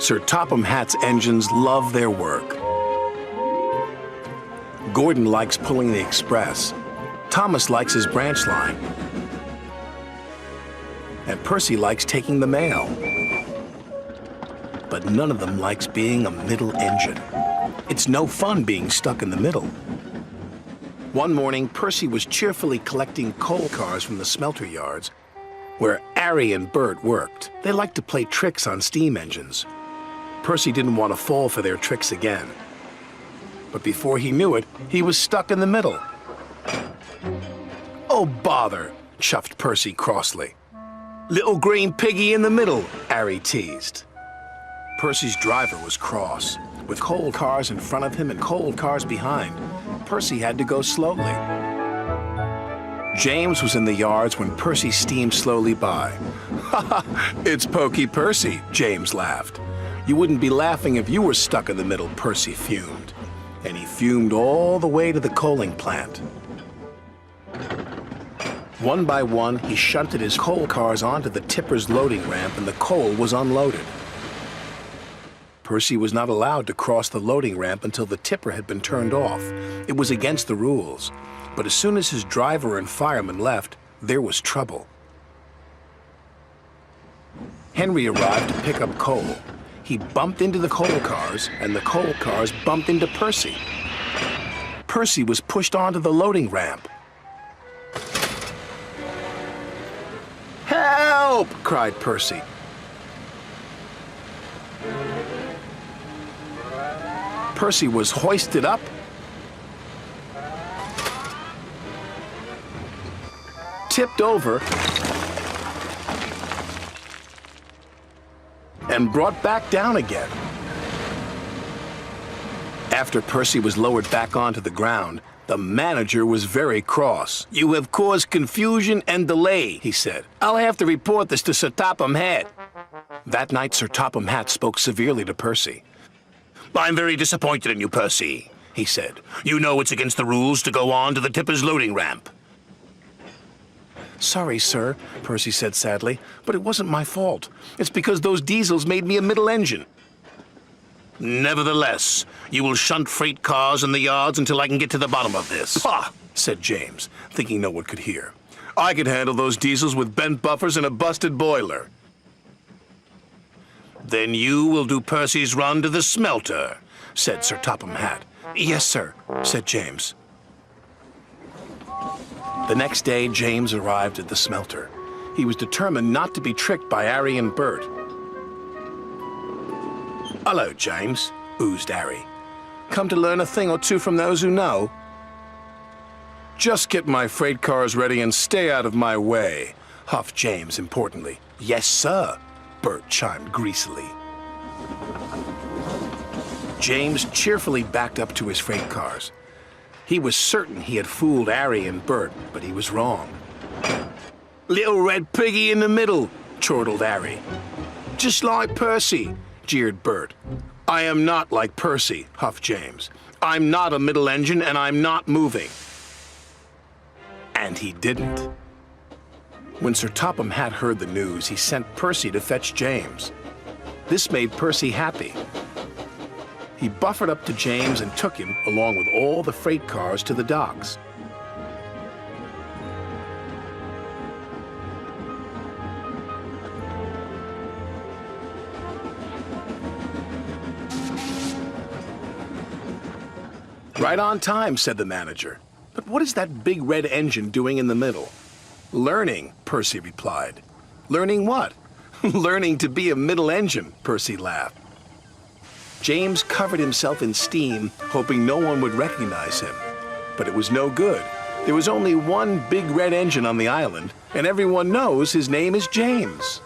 Sir Topham Hatt's engines love their work. Gordon likes pulling the express. Thomas likes his branch line. And Percy likes taking the mail. But none of them likes being a middle engine. It's no fun being stuck in the middle. One morning, Percy was cheerfully collecting coal cars from the smelter yards where Harry and Bert worked. They liked to play tricks on steam engines. Percy didn't want to fall for their tricks again. But before he knew it, he was stuck in the middle. "Oh, bother," chuffed Percy crossly. "Little green piggy in the middle," Harry teased. Percy's driver was cross. With coal cars in front of him and coal cars behind, Percy had to go slowly. James was in the yards when Percy steamed slowly by. "Ha ha, it's Pokey Percy," James laughed. "You wouldn't be laughing if you were stuck in the middle," Percy fumed. And he fumed all the way to the coaling plant. One by one, he shunted his coal cars onto the tipper's loading ramp, and the coal was unloaded. Percy was not allowed to cross the loading ramp until the tipper had been turned off. It was against the rules. But as soon as his driver and fireman left, there was trouble. Henry arrived to pick up coal. He bumped into the coal cars, and the coal cars bumped into Percy. Percy was pushed onto the loading ramp. "Help!" cried Percy. Percy was hoisted up, tipped over, and brought back down again. After Percy was lowered back onto the ground, the manager was very cross. "You have caused confusion and delay," he said. "I'll have to report this to Sir Topham Hatt." That night, Sir Topham Hatt spoke severely to Percy. "I'm very disappointed in you, Percy," he said. "You know it's against the rules to go on to the tipper's loading ramp." "Sorry, sir," Percy said sadly, "but it wasn't my fault. It's because those diesels made me a middle engine." "Nevertheless, you will shunt freight cars in the yards until I can get to the bottom of this." "Ha!" said James, thinking no one could hear. "I could handle those diesels with bent buffers and a busted boiler." "Then you will do Percy's run to the smelter," said Sir Topham Hatt. "Yes, sir," said James. The next day, James arrived at the smelter. He was determined not to be tricked by Harry and Bert. "Hello, James," oozed Harry. "Come to learn a thing or two from those who know?" "Just get my freight cars ready and stay out of my way," huffed James importantly. "Yes, sir," Bert chimed greasily. James cheerfully backed up to his freight cars. He was certain he had fooled Harry and Bert, but he was wrong. "Little red piggy in the middle," chortled Harry. "Just like Percy," jeered Bert. "I am not like Percy," huffed James. "I'm not a middle engine, and I'm not moving." And he didn't. When Sir Topham Hatt heard the news, he sent Percy to fetch James. This made Percy happy. He buffered up to James and took him, along with all the freight cars, to the docks. "Right on time," said the manager. "But what is that big red engine doing in the middle?" "Learning," Percy replied. "Learning what?" "Learning to be a middle engine," Percy laughed. James covered himself in steam, hoping no one would recognize him. But it was no good. There was only one big red engine on the island, and everyone knows his name is James.